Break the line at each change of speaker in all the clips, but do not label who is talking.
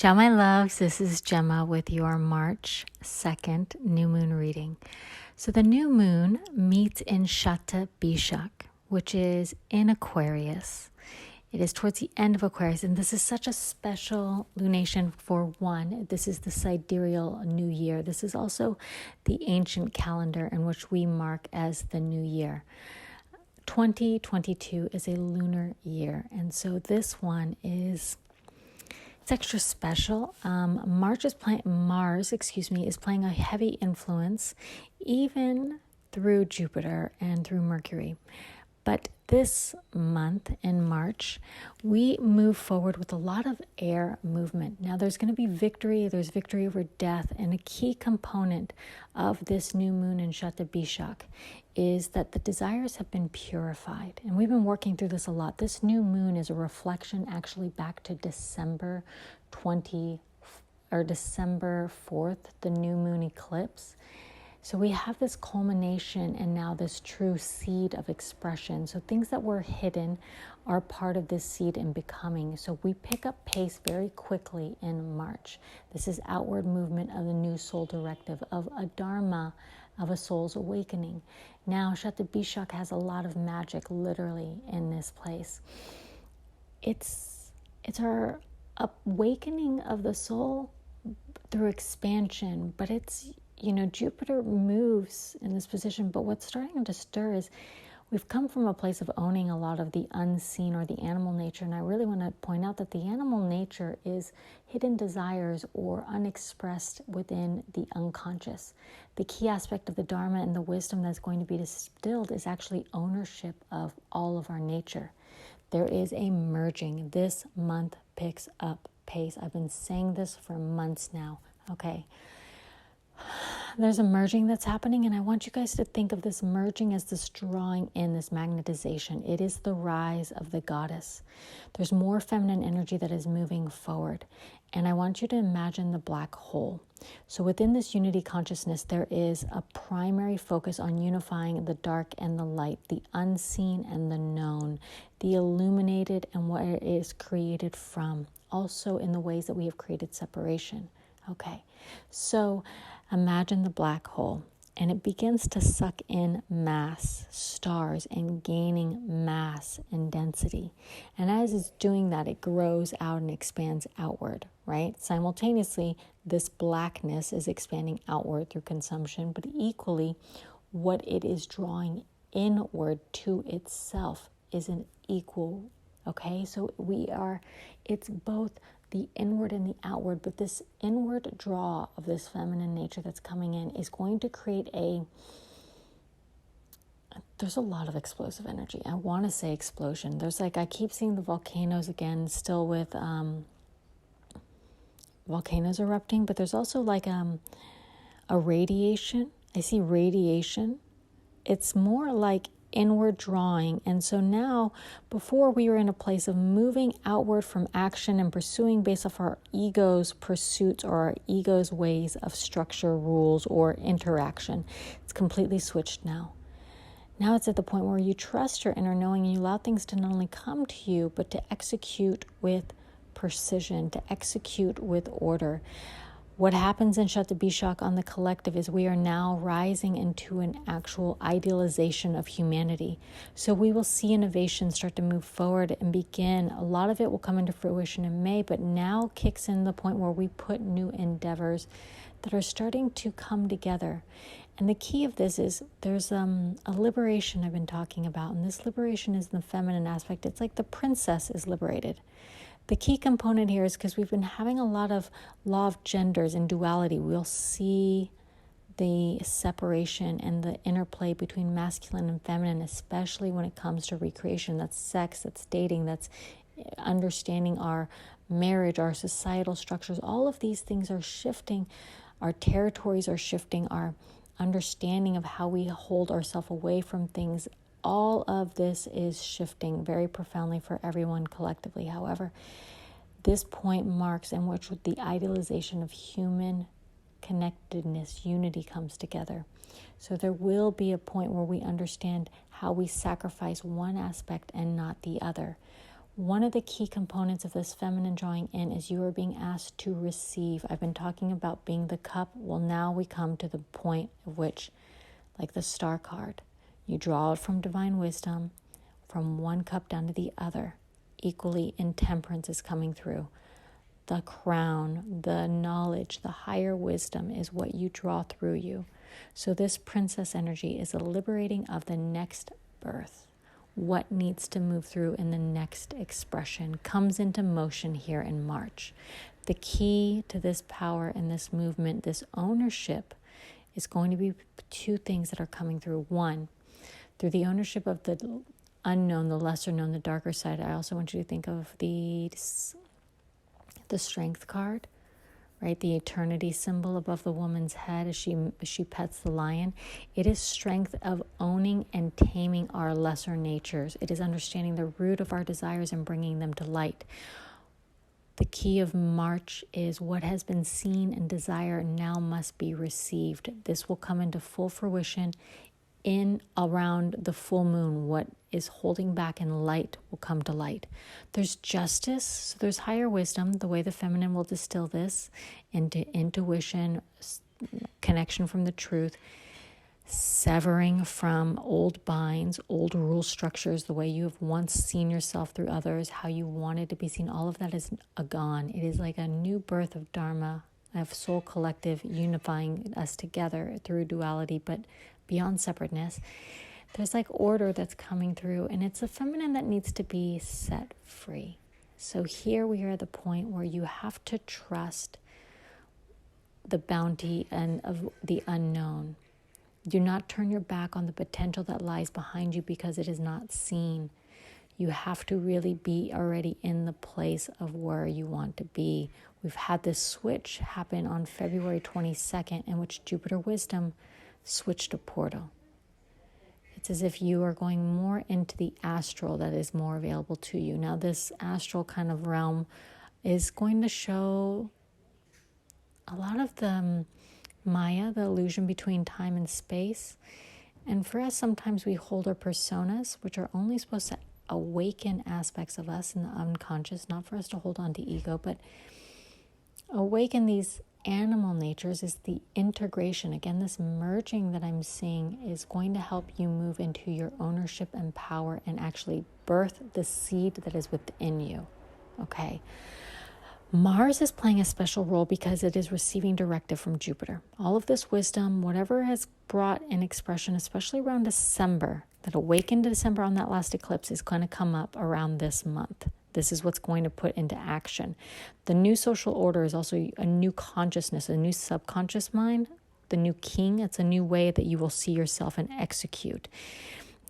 Ciao, my loves. This is Gemma with your March 2nd new moon reading. So the new moon meets in Shata Bishak, which is in Aquarius. It is towards the end of Aquarius, and this is such a special lunation for one. This is the sidereal new year. This is also the ancient calendar in which we mark as the new year. 2022 is a lunar year, and so this one is... it's extra special. Mars is playing a heavy influence, even through Jupiter and through Mercury. But this month in March, we move forward with a lot of air movement. Now, there's going to be victory. There's victory over death. And a key component of this new moon in Shata Bishak is that the desires have been purified. And we've been working through this a lot. This new moon is a reflection actually back to December 4th, the new moon eclipse. So we have this culmination and now this true seed of expression. So things that were hidden are part of this seed in becoming. So we pick up pace very quickly in March. This is outward movement of the new soul directive, of a dharma, of a soul's awakening. Now, Shata Bishak has a lot of magic literally in this place. It's our awakening of the soul through expansion, but it's, Jupiter moves in this position, but what's starting to stir is we've come from a place of owning a lot of the unseen or the animal nature, and I really want to point out that the animal nature is hidden desires or unexpressed within the unconscious. The key aspect of the dharma and the wisdom that's going to be distilled is actually ownership of all of our nature. There is a merging. This month picks up pace. I've been saying this for months now, okay? There's a merging that's happening, and I want you guys to think of this merging as this drawing in, this magnetization. It is the rise of the goddess. There's more feminine energy that is moving forward, and I want you to imagine the black hole. So within this unity consciousness, there is a primary focus on unifying the dark and the light, the unseen and the known, the illuminated and what it is created from, also in the ways that we have created separation. Okay, so imagine the black hole, and it begins to suck in mass, stars, and gaining mass and density. And as it's doing that, it grows out and expands outward, right? Simultaneously, this blackness is expanding outward through consumption, but equally, what it is drawing inward to itself is an equal, okay? So it's both the inward and the outward, but this inward draw of this feminine nature that's coming in is going to create there's a lot of explosive energy. I want to say explosion. I keep seeing the volcanoes again, still with volcanoes erupting, but there's also a radiation. I see radiation. It's more like inward drawing. And so now, before we were in a place of moving outward from action and pursuing based off our ego's pursuits or our ego's ways of structure, rules, or interaction. It's completely switched now. Now it's at the point where you trust your inner knowing and you allow things to not only come to you, but to execute with precision, to execute with order. What happens in Shata Bishak on the collective is we are now rising into an actual idealization of humanity. So we will see innovation start to move forward and begin. A lot of it will come into fruition in May, but now kicks in the point where we put new endeavors that are starting to come together. And the key of this is there's a liberation I've been talking about, and this liberation is the feminine aspect. It's like the princess is liberated. The key component here is because we've been having a lot of law of genders and duality. We'll see the separation and the interplay between masculine and feminine, especially when it comes to recreation. That's sex, that's dating, that's understanding our marriage, our societal structures. All of these things are shifting. Our territories are shifting. Our understanding of how we hold ourselves away from things. All of this is shifting very profoundly for everyone collectively. However, this point marks in which the idealization of human connectedness, unity comes together. So there will be a point where we understand how we sacrifice one aspect and not the other. One of the key components of this feminine drawing in is you are being asked to receive. I've been talking about being the cup. Well, now we come to the point of which, like the star card, you draw it from divine wisdom, from one cup down to the other. Equally, intemperance is coming through. The crown, the knowledge, the higher wisdom is what you draw through you. So this princess energy is a liberating of the next birth. What needs to move through in the next expression comes into motion here in March. The key to this power and this movement, this ownership, is going to be two things that are coming through. One, through the ownership of the unknown, the lesser known, the darker side. I also want you to think of the strength card, right? The eternity symbol above the woman's head as she pets the lion. It is strength of owning and taming our lesser natures. It is understanding the root of our desires and bringing them to light. The key of March is what has been seen and desired now must be received. This will come into full fruition in around the full moon. What is holding back in light will come to light. There's justice, so there's higher wisdom, the way the feminine will distill this into intuition, connection from the truth, severing from old binds, old rule structures, the way you have once seen yourself through others, how you wanted to be seen. All of that is gone. It is like a new birth of dharma, of soul collective unifying us together through duality, but beyond separateness. There's like order that's coming through, and it's a feminine that needs to be set free. So here we are at the point where you have to trust the bounty and of the unknown. Do not turn your back on the potential that lies behind you because it is not seen. You have to really be already in the place of where you want to be. We've had this switch happen on February 22nd, in which Jupiter wisdom switched a portal. It's as if you are going more into the astral that is more available to you. Now, this astral kind of realm is going to show a lot of the Maya, the illusion between time and space. And for us, sometimes we hold our personas, which are only supposed to awaken aspects of us in the unconscious, not for us to hold on to ego, but awaken these animal natures is the integration. Again, this merging that I'm seeing is going to help you move into your ownership and power and actually birth the seed that is within you. Okay. Mars is playing a special role because it is receiving directive from Jupiter. All of this wisdom, whatever has brought in expression, especially around December, that awakened December on that last eclipse, is going to come up around this month. This is what's going to put into action. The new social order is also a new consciousness, a new subconscious mind, the new king. It's a new way that you will see yourself and execute.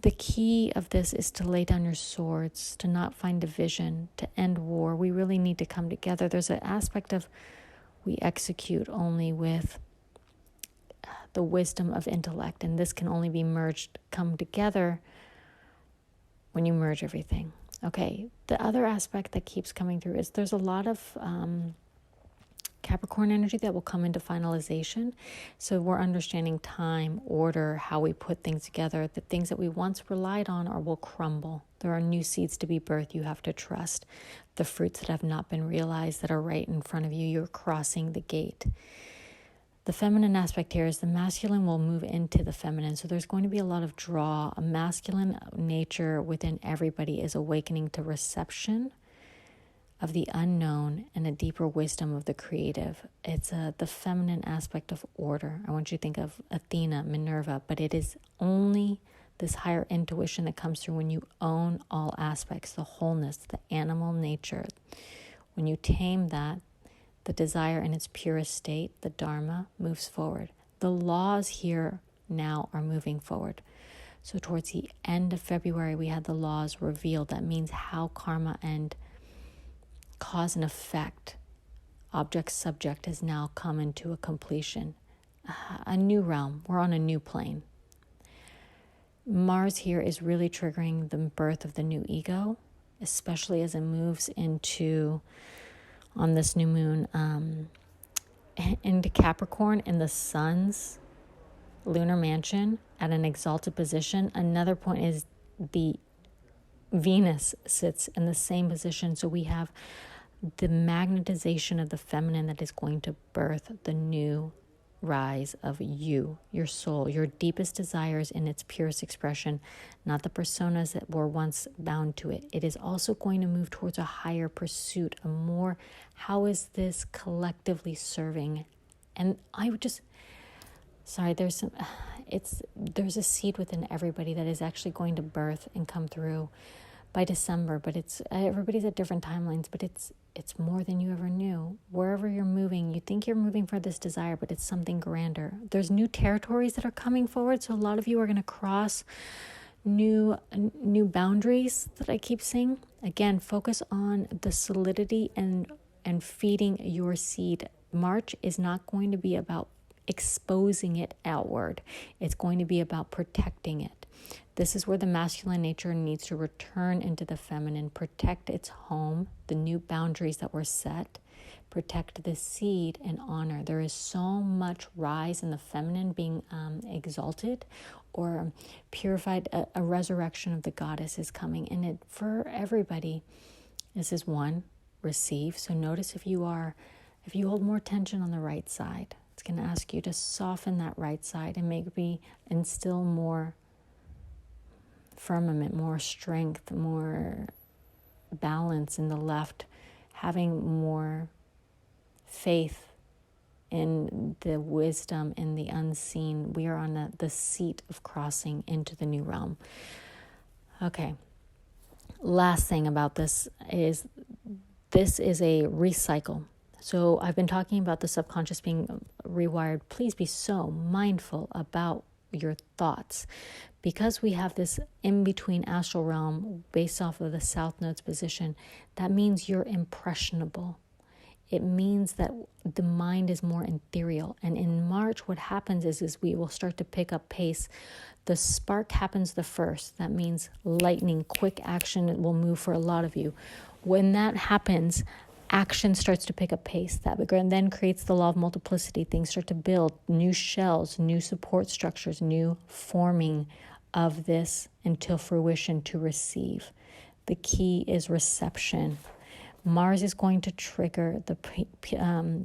The key of this is to lay down your swords, to not find division, to end war. We really need to come together. There's an aspect of we execute only with the wisdom of intellect, and this can only be merged, come together when you merge everything. Okay, the other aspect that keeps coming through is there's a lot of Capricorn energy that will come into finalization. So we're understanding time, order, how we put things together. The things that we once relied on will crumble. There are new seeds to be birthed. You have to trust the fruits that have not been realized that are right in front of you. You're crossing the gate. The feminine aspect here is the masculine will move into the feminine. So there's going to be a lot of draw. A masculine nature within everybody is awakening to reception of the unknown and a deeper wisdom of the creative. It's the feminine aspect of order. I want you to think of Athena, Minerva, but it is only this higher intuition that comes through when you own all aspects, the wholeness, the animal nature. When you tame that, the desire in its purest state, the dharma, moves forward. The laws here now are moving forward. So towards the end of February, we had the laws revealed. That means how karma and cause and effect, object, subject, has now come into a completion. A new realm. We're on a new plane. Mars here is really triggering the birth of the new ego, especially as it moves into, on this new moon, into Capricorn in the sun's lunar mansion at an exalted position. Another point is the Venus sits in the same position. So we have the magnetization of the feminine that is going to birth the new rise of you, your soul, your deepest desires in its purest expression, not the personas that were once bound to it. It is also going to move towards a higher pursuit, a more, how is this collectively serving? And I would just, sorry, there's a seed within everybody that is actually going to birth and come through by December, but everybody's at different timelines, but it's more than you ever knew. Wherever you're moving, you think you're moving for this desire, but it's something grander. There's new territories that are coming forward, so a lot of you are going to cross new boundaries that I keep saying. Again, focus on the solidity and feeding your seed. March is not going to be about exposing it outward. It's going to be about protecting it. This is where the masculine nature needs to return into the feminine, protect its home, the new boundaries that were set, protect the seed and honor. There is so much rise in the feminine being exalted or purified. A resurrection of the goddess is coming. And it for everybody, this is one, receive. So notice if you hold more tension on the right side, it's going to ask you to soften that right side and maybe instill more firmament, more strength, more balance in the left, having more faith in the wisdom in the unseen. We are on the seat of crossing into the new realm. Okay. Last thing about this is a recycle. So I've been talking about the subconscious being rewired. Please be so mindful about your thoughts. Because we have this in-between astral realm based off of the South Node's position, that means you're impressionable. It means that the mind is more ethereal. And in March, what happens is we will start to pick up pace. The spark happens the first. That means lightning, quick action will move for a lot of you. When that happens, action starts to pick up pace. That then creates the law of multiplicity. Things start to build new shells, new support structures, new forming of this until fruition to receive. The key is reception. Mars is going to trigger the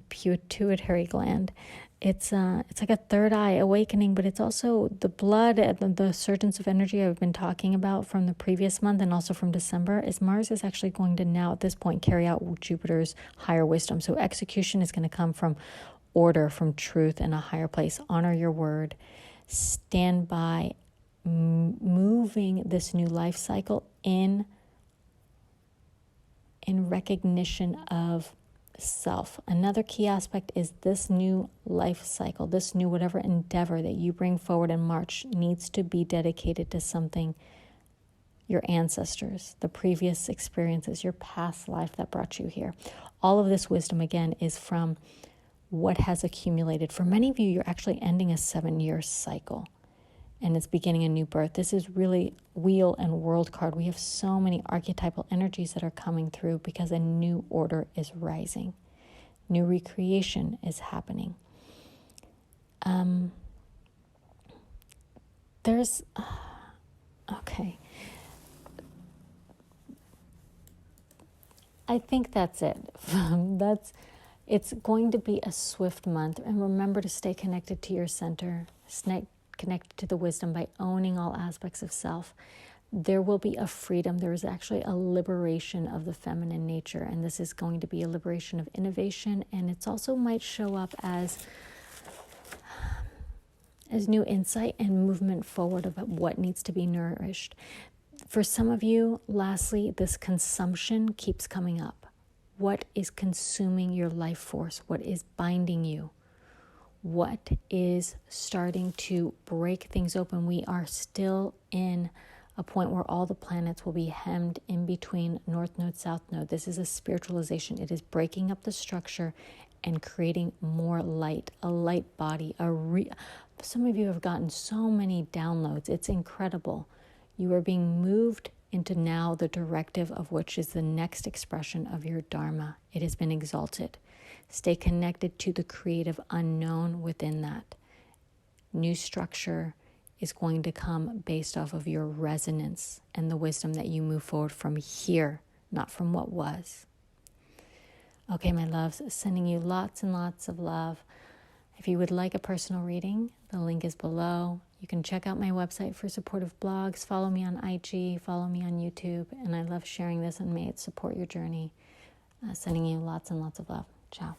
pituitary gland. It's like a third eye awakening, but it's also the blood and the surgence of energy I've been talking about from the previous month and also from December. Is Mars is actually going to now at this point carry out Jupiter's higher wisdom. So execution is going to come from order, from truth in a higher place. Honor your word. Stand by moving this new life cycle in recognition of self. Another key aspect is this new life cycle, this new whatever endeavor that you bring forward in March needs to be dedicated to something, your ancestors, the previous experiences, your past life that brought you here. All of this wisdom, again, is from what has accumulated. For many of you, you're actually ending a 7-year cycle. And it's beginning a new birth. This is really wheel and world card. We have so many archetypal energies that are coming through because a new order is rising. New recreation is happening. Okay. I think that's it. It's going to be a swift month. And remember to stay connected to your center. Connected to the wisdom by owning all aspects of self. There will be a freedom. There is actually a liberation of the feminine nature, and this is going to be a liberation of innovation, and it's also might show up as new insight and movement forward about what needs to be nourished. For some of you, lastly, this consumption keeps coming up. What is consuming your life force? What is binding you? What is starting to break things open? We are still in a point where all the planets will be hemmed in between North Node, South Node. This is a spiritualization. It is breaking up the structure and creating more light, a light body. Some of you have gotten so many downloads. It's incredible. You are being moved into now the directive of which is the next expression of your dharma. It has been exalted. Stay connected to the creative unknown within that. New structure is going to come based off of your resonance and the wisdom that you move forward from here, not from what was. Okay, my loves, sending you lots and lots of love. If you would like a personal reading, the link is below. You can check out my website for supportive blogs. Follow me on IG, follow me on YouTube. And I love sharing this, and may it support your journey. Sending you lots and lots of love. Ciao.